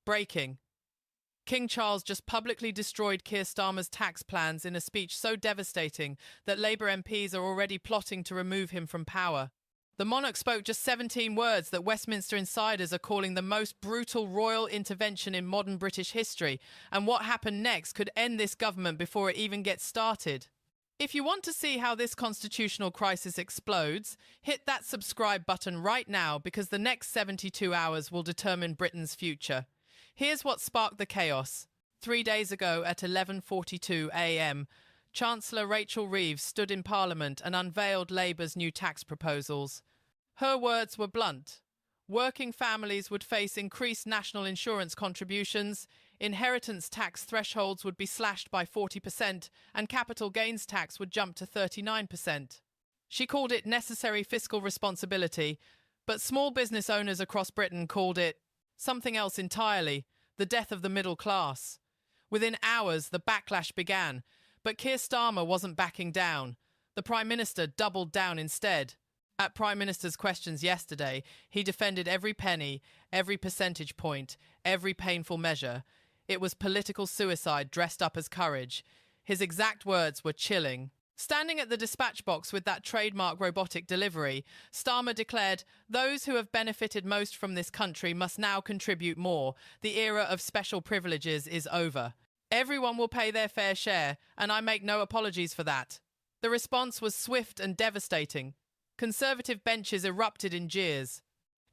Breaking. King Charles just publicly destroyed Keir Starmer's tax plans in a speech so devastating that Labour MPs are already plotting to remove him from power. The monarch spoke just 17 words that Westminster insiders are calling the most brutal royal intervention in modern British history, and what happened next could end this government before it even gets started. If you want to see how this constitutional crisis explodes, hit that subscribe button right now because the next 72 hours will determine Britain's future. Here's what sparked the chaos. 3 days ago at 11:42 a.m., Chancellor Rachel Reeves stood in Parliament and unveiled Labour's new tax proposals. Her words were blunt. Working families would face increased national insurance contributions, inheritance tax thresholds would be slashed by 40%, and capital gains tax would jump to 39%. She called it necessary fiscal responsibility, but small business owners across Britain called it something else entirely, the death of the middle class. Within hours, the backlash began, but Keir Starmer wasn't backing down. The Prime Minister doubled down instead. At Prime Minister's questions yesterday, he defended every penny, every percentage point, every painful measure. It was political suicide dressed up as courage. His exact words were chilling. Standing at the dispatch box with that trademark robotic delivery, Starmer declared, "Those who have benefited most from this country must now contribute more. The era of special privileges is over. Everyone will pay their fair share, and I make no apologies for that." The response was swift and devastating. Conservative benches erupted in jeers.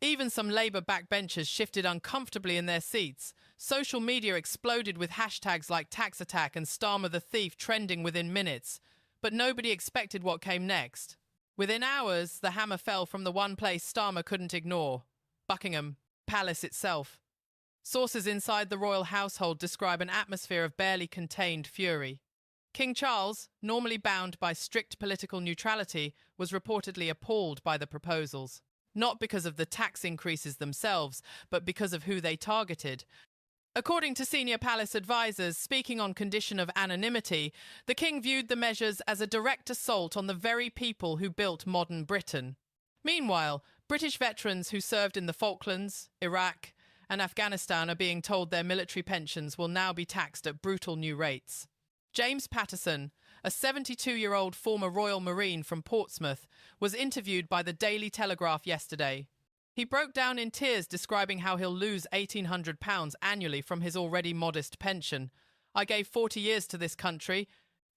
Even some Labour backbenchers shifted uncomfortably in their seats. Social media exploded with hashtags like tax attack and Starmer the thief trending within minutes. But nobody expected what came next. Within hours, the hammer fell from the one place Starmer couldn't ignore: Buckingham Palace itself. Sources inside the royal household describe an atmosphere of barely contained fury. King Charles, normally bound by strict political neutrality, was reportedly appalled by the proposals. Not because of the tax increases themselves, but because of who they targeted. According to senior palace advisors speaking on condition of anonymity, the king viewed the measures as a direct assault on the very people who built modern Britain. Meanwhile, British veterans who served in the Falklands, Iraq, and Afghanistan are being told their military pensions will now be taxed at brutal new rates. James Patterson, a 72-year-old former Royal Marine from Portsmouth, was interviewed by the Daily Telegraph yesterday. He broke down in tears describing how he'll lose £1,800 annually from his already modest pension. "I gave 40 years to this country,"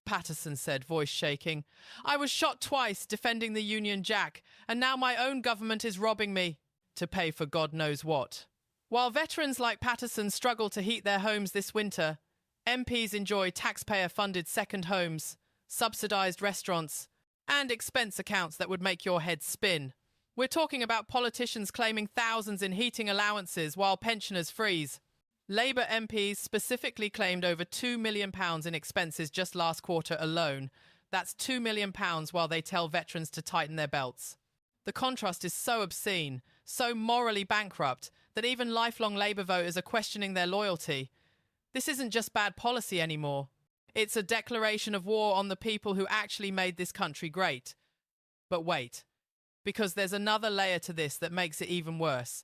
Patterson said, voice shaking. "I was shot twice defending the Union Jack, and now my own government is robbing me to pay for God knows what." While veterans like Patterson struggle to heat their homes this winter, MPs enjoy taxpayer-funded second homes, subsidised restaurants, and expense accounts that would make your head spin. We're talking about politicians claiming thousands in heating allowances while pensioners freeze. Labour MPs specifically claimed over £2 million in expenses just last quarter alone. That's £2 million while they tell veterans to tighten their belts. The contrast is so obscene, so morally bankrupt, that even lifelong Labour voters are questioning their loyalty. This isn't just bad policy anymore. It's a declaration of war on the people who actually made this country great. But wait, because there's another layer to this that makes it even worse.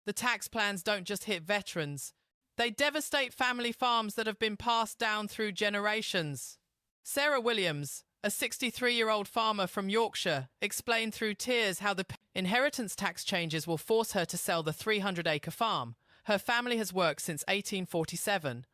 The tax plans don't just hit veterans. They devastate family farms that have been passed down through generations. Sarah Williams, a 63-year-old farmer from Yorkshire, explained through tears how the inheritance tax changes will force her to sell the 300-acre farm. Her family has worked since 1847.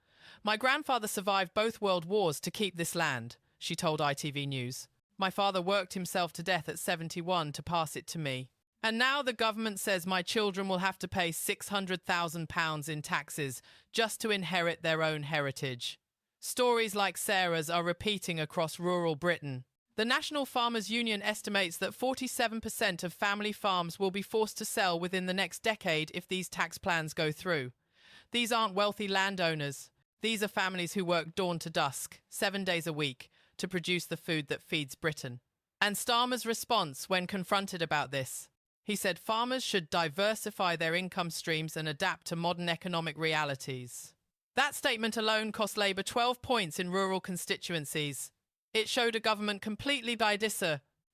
"My grandfather survived both world wars to keep this land," she told ITV News. "My father worked himself to death at 71 to pass it to me. And now the government says my children will have to pay £600,000 in taxes just to inherit their own heritage." Stories like Sarah's are repeating across rural Britain. The National Farmers Union estimates that 47% of family farms will be forced to sell within the next decade if these tax plans go through. These aren't wealthy landowners. These are families who work dawn to dusk, 7 days a week, to produce the food that feeds Britain. And Starmer's response when confronted about this: he said farmers should diversify their income streams and adapt to modern economic realities. That statement alone cost Labour 12 points in rural constituencies. It showed a government completely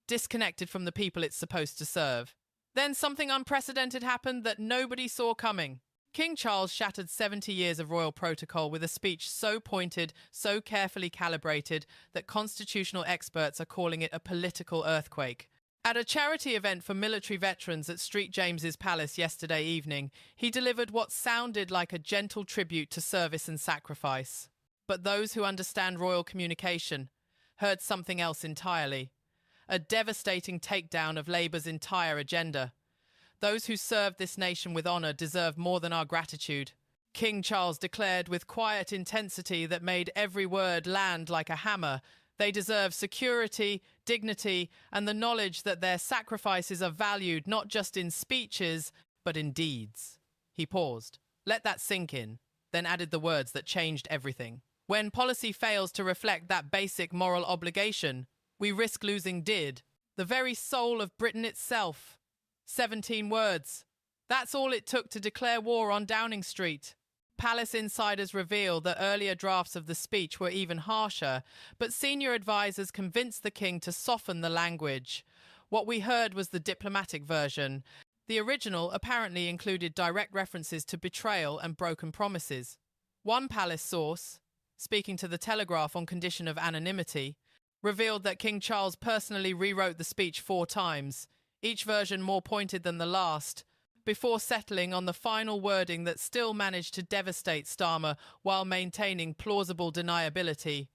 disconnected from the people it's supposed to serve. Then something unprecedented happened that nobody saw coming. King Charles shattered 70 years of royal protocol with a speech so pointed, so carefully calibrated, that constitutional experts are calling it a political earthquake. At a charity event for military veterans at St James's Palace yesterday evening, he delivered what sounded like a gentle tribute to service and sacrifice. But those who understand royal communication heard something else entirely. A devastating takedown of Labour's entire agenda. Those who served this nation with honour deserve more than our gratitude. King Charles declared with quiet intensity that made every word land like a hammer. They deserve security, dignity, and the knowledge that their sacrifices are valued not just in speeches, but in deeds. He paused. Let that sink in, then added the words that changed everything. When policy fails to reflect that basic moral obligation, we risk losing the very soul of Britain itself. 17 words. That's all it took to declare war on Downing Street. Palace insiders reveal that earlier drafts of the speech were even harsher, but senior advisers convinced the king to soften the language. What we heard was the diplomatic version. The original apparently included direct references to betrayal and broken promises. One palace source, speaking to the Telegraph on condition of anonymity, revealed that King Charles personally rewrote the speech 4 times, each version more pointed than the last, before settling on the final wording that still managed to devastate Starmer while maintaining plausible deniability.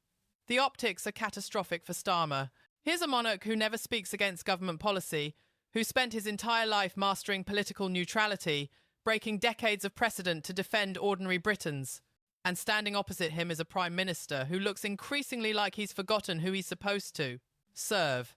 The optics are catastrophic for Starmer. Here's a monarch who never speaks against government policy, who spent his entire life mastering political neutrality, breaking decades of precedent to defend ordinary Britons. And standing opposite him is a prime minister who looks increasingly like he's forgotten who he's supposed to serve.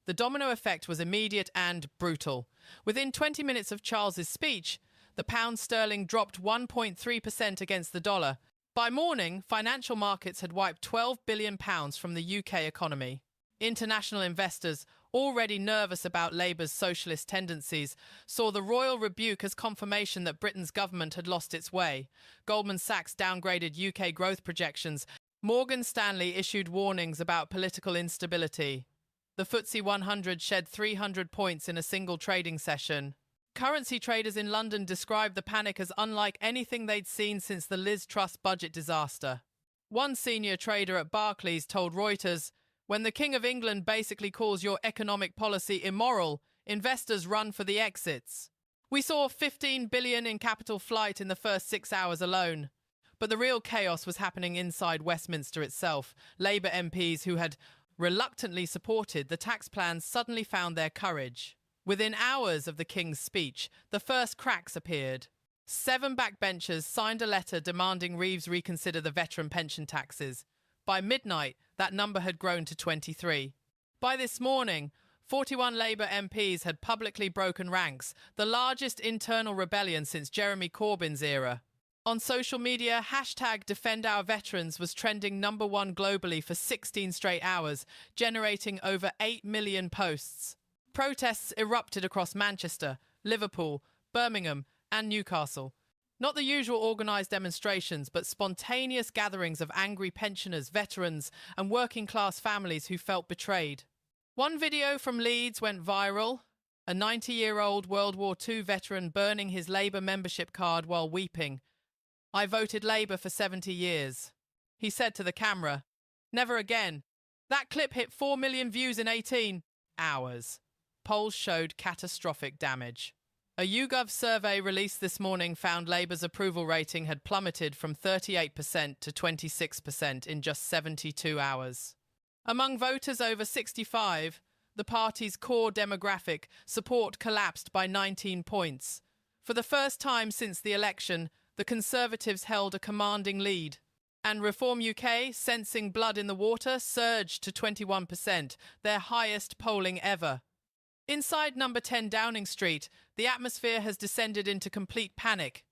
The domino effect was immediate and brutal. Within 20 minutes of Charles's speech, the pound sterling dropped 1.3% against the dollar. By morning, financial markets had wiped £12 billion from the UK economy. International investors, already nervous about Labour's socialist tendencies, saw the royal rebuke as confirmation that Britain's government had lost its way. Goldman Sachs downgraded UK growth projections. Morgan Stanley issued warnings about political instability. The FTSE 100 shed 300 points in a single trading session. Currency traders in London described the panic as unlike anything they'd seen since the Liz Truss budget disaster. One senior trader at Barclays told Reuters, "When the King of England basically calls your economic policy immoral, investors run for the exits. We saw 15 billion in capital flight in the first 6 hours alone." But the real chaos was happening inside Westminster itself. Labour MPs who had reluctantly supported the tax plans suddenly found their courage. Within hours of the King's speech, the first cracks appeared. 7 backbenchers signed a letter demanding Reeves reconsider the veteran pension taxes. By midnight, that number had grown to 23. By this morning, 41 Labour MPs had publicly broken ranks, the largest internal rebellion since Jeremy Corbyn's era. On social media, #DefendOurVeterans was trending #1 globally for 16 straight hours, generating over 8 million posts. Protests erupted across Manchester, Liverpool, Birmingham, and Newcastle. Not the usual organised demonstrations, but spontaneous gatherings of angry pensioners, veterans, and working-class families who felt betrayed. One video from Leeds went viral. A 90-year-old World War II veteran burning his Labour membership card while weeping. "I voted Labour for 70 years. He said to the camera. Never again. That clip hit 4 million views in 18 hours. Polls showed catastrophic damage. A YouGov survey released this morning found Labour's approval rating had plummeted from 38% to 26% in just 72 hours. Among voters over 65, the party's core demographic support collapsed by 19 points. For the first time since the election, the Conservatives held a commanding lead. And Reform UK, sensing blood in the water, surged to 21%, their highest polling ever. Inside number 10 Downing Street, the atmosphere has descended into complete panic.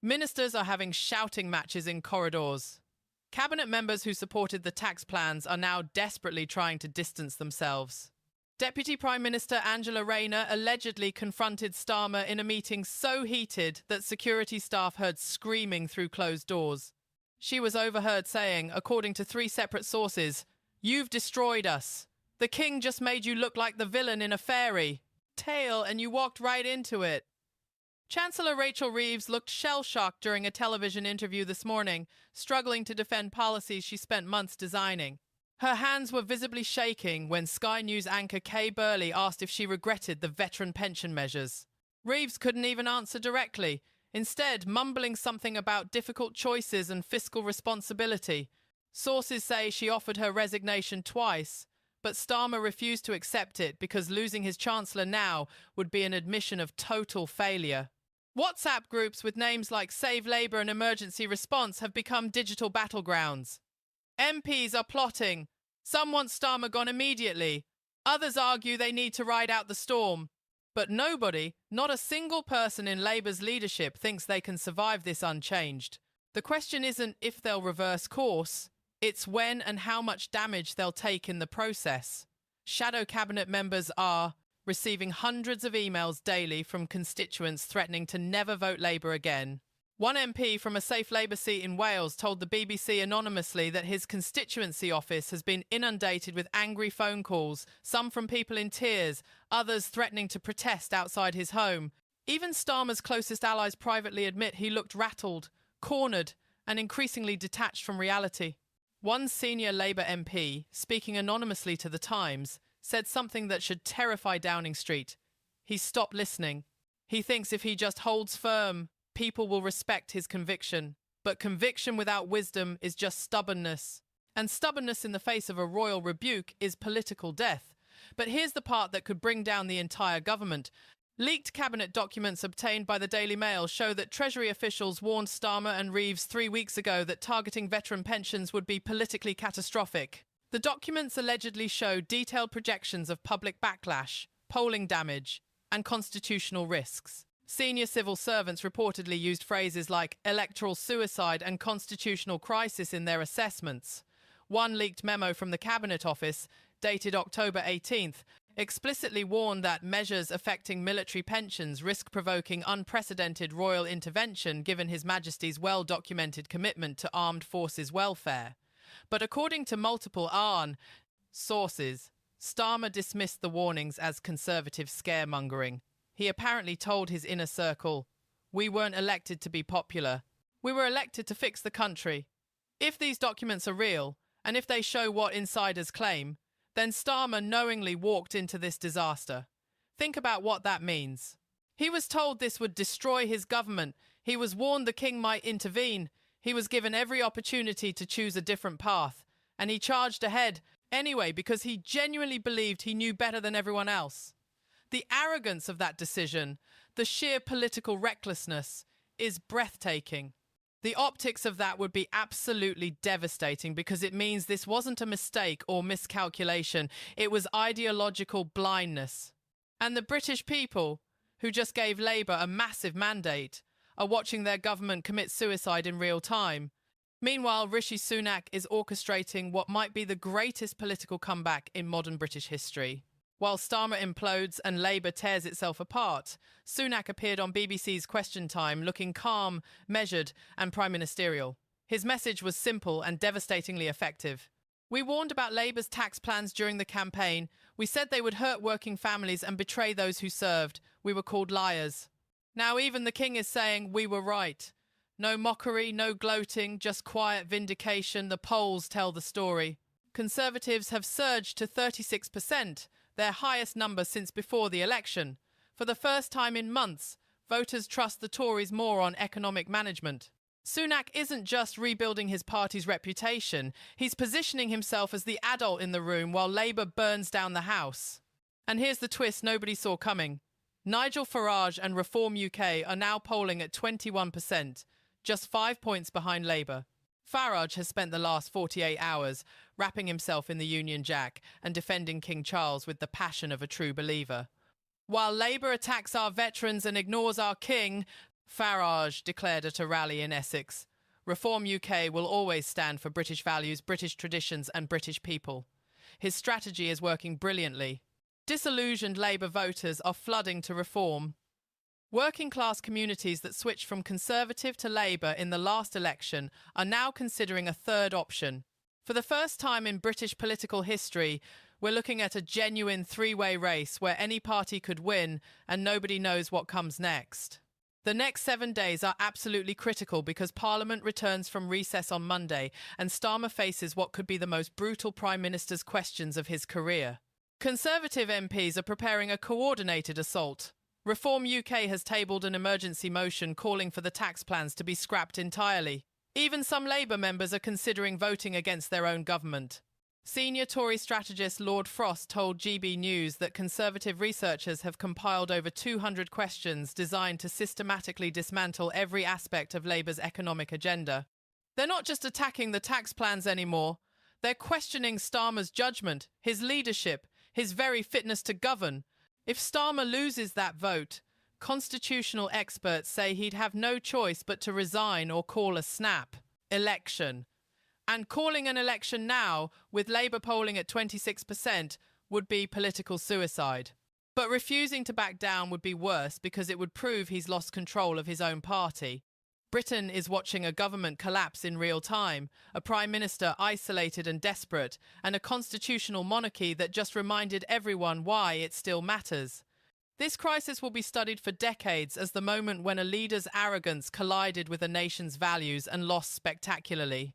Ministers are having shouting matches in corridors. Cabinet members who supported the tax plans are now desperately trying to distance themselves. Deputy Prime Minister Angela Rayner allegedly confronted Starmer in a meeting so heated that security staff heard screaming through closed doors. She was overheard saying, according to 3 separate sources, "You've destroyed us. The king just made you look like the villain in a fairy tale and you walked right into it." Chancellor Rachel Reeves looked shell-shocked during a television interview this morning, struggling to defend policies she spent months designing. Her hands were visibly shaking when Sky News anchor Kay Burley asked if she regretted the veteran pension measures. Reeves couldn't even answer directly, instead mumbling something about difficult choices and fiscal responsibility. Sources say she offered her resignation twice, but Starmer refused to accept it because losing his chancellor now would be an admission of total failure. WhatsApp groups with names like Save Labour and Emergency Response have become digital battlegrounds. MPs are plotting. Some want Starmer gone immediately. Others argue they need to ride out the storm. But nobody, not a single person in Labour's leadership, thinks they can survive this unchanged. The question isn't if they'll reverse course, it's when and how much damage they'll take in the process. Shadow cabinet members are receiving hundreds of emails daily from constituents threatening to never vote Labour again. One MP from a safe Labour seat in Wales told the BBC anonymously that his constituency office has been inundated with angry phone calls, some from people in tears, others threatening to protest outside his home. Even Starmer's closest allies privately admit he looked rattled, cornered, and increasingly detached from reality. One senior Labour MP, speaking anonymously to The Times, said something that should terrify Downing Street. He's stopped listening. He thinks if he just holds firm, people will respect his conviction. But conviction without wisdom is just stubbornness. And stubbornness in the face of a royal rebuke is political death. But here's the part that could bring down the entire government. Leaked cabinet documents obtained by the Daily Mail show that Treasury officials warned Starmer and Reeves 3 weeks ago that targeting veteran pensions would be politically catastrophic. The documents allegedly show detailed projections of public backlash, polling damage, and constitutional risks. Senior civil servants reportedly used phrases like electoral suicide and constitutional crisis in their assessments. One leaked memo from the Cabinet Office, dated October 18th, explicitly warned that measures affecting military pensions risk provoking unprecedented royal intervention given His Majesty's well-documented commitment to armed forces welfare. But according to multiple ARN sources, Starmer dismissed the warnings as conservative scaremongering. He apparently told his inner circle, "We weren't elected to be popular. We were elected to fix the country." If these documents are real, and if they show what insiders claim, then Starmer knowingly walked into this disaster. Think about what that means. He was told this would destroy his government. He was warned the king might intervene. He was given every opportunity to choose a different path. And he charged ahead anyway because he genuinely believed he knew better than everyone else. The arrogance of that decision, the sheer political recklessness, is breathtaking. The optics of that would be absolutely devastating because it means this wasn't a mistake or miscalculation. It was ideological blindness. And the British people, who just gave Labour a massive mandate, are watching their government commit suicide in real time. Meanwhile, Rishi Sunak is orchestrating what might be the greatest political comeback in modern British history. While Starmer implodes and Labour tears itself apart, Sunak appeared on BBC's Question Time looking calm, measured and prime ministerial. His message was simple and devastatingly effective. "We warned about Labour's tax plans during the campaign. We said they would hurt working families and betray those who served. We were called liars. Now even the King is saying we were right. No mockery, no gloating, just quiet vindication. The polls tell the story." Conservatives have surged to 36%, their highest number since before the election. For the first time in months, voters trust the Tories more on economic management. Sunak isn't just rebuilding his party's reputation, he's positioning himself as the adult in the room while Labour burns down the house. And here's the twist nobody saw coming. Nigel Farage and Reform UK are now polling at 21%, just 5 points behind Labour. Farage has spent the last 48 hours wrapping himself in the Union Jack and defending King Charles with the passion of a true believer. While Labour attacks our veterans and ignores our king, Farage declared at a rally in Essex, Reform UK will always stand for British values, British traditions and British people. His strategy is working brilliantly. Disillusioned Labour voters are flooding to Reform. Working-class communities that switched from Conservative to Labour in the last election are now considering a third option. For the first time in British political history, we're looking at a genuine three-way race where any party could win and nobody knows what comes next. The next 7 days are absolutely critical because Parliament returns from recess on Monday and Starmer faces what could be the most brutal Prime Minister's questions of his career. Conservative MPs are preparing a coordinated assault. Reform UK has tabled an emergency motion calling for the tax plans to be scrapped entirely. Even some Labour members are considering voting against their own government. Senior Tory strategist Lord Frost told GB News that Conservative researchers have compiled over 200 questions designed to systematically dismantle every aspect of Labour's economic agenda. They're not just attacking the tax plans anymore, they're questioning Starmer's judgment, his leadership, his very fitness to govern. If Starmer loses that vote, constitutional experts say he'd have no choice but to resign or call a snap election. And calling an election now, with Labour polling at 26%, would be political suicide. But refusing to back down would be worse because it would prove he's lost control of his own party. Britain is watching a government collapse in real time, a prime minister isolated and desperate, and a constitutional monarchy that just reminded everyone why it still matters. This crisis will be studied for decades as the moment when a leader's arrogance collided with a nation's values and lost spectacularly.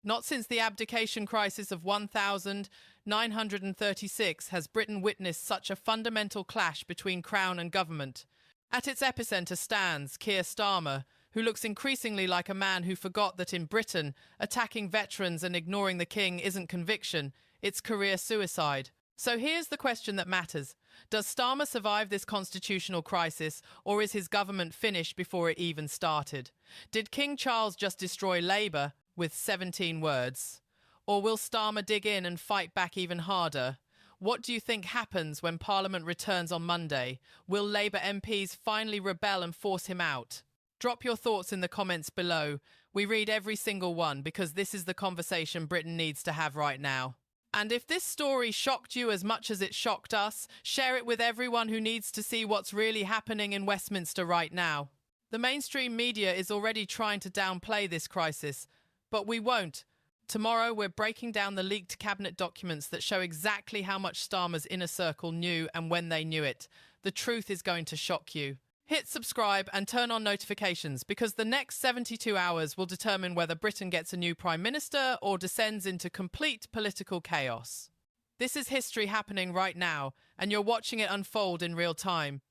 Not since the abdication crisis of 1936 has Britain witnessed such a fundamental clash between Crown and government. At its epicenter stands Keir Starmer, who looks increasingly like a man who forgot that in Britain, attacking veterans and ignoring the king isn't conviction, it's career suicide. So here's the question that matters. Does Starmer survive this constitutional crisis, or is his government finished before it even started? Did King Charles just destroy Labour with 17 words? Or will Starmer dig in and fight back even harder? What do you think happens when Parliament returns on Monday? Will Labour MPs finally rebel and force him out? Drop your thoughts in the comments below. We read every single one because this is the conversation Britain needs to have right now. And if this story shocked you as much as it shocked us, share it with everyone who needs to see what's really happening in Westminster right now. The mainstream media is already trying to downplay this crisis, but we won't. Tomorrow, we're breaking down the leaked cabinet documents that show exactly how much Starmer's inner circle knew and when they knew it. The truth is going to shock you. Hit subscribe and turn on notifications because the next 72 hours will determine whether Britain gets a new Prime Minister or descends into complete political chaos. This is history happening right now, and you're watching it unfold in real time.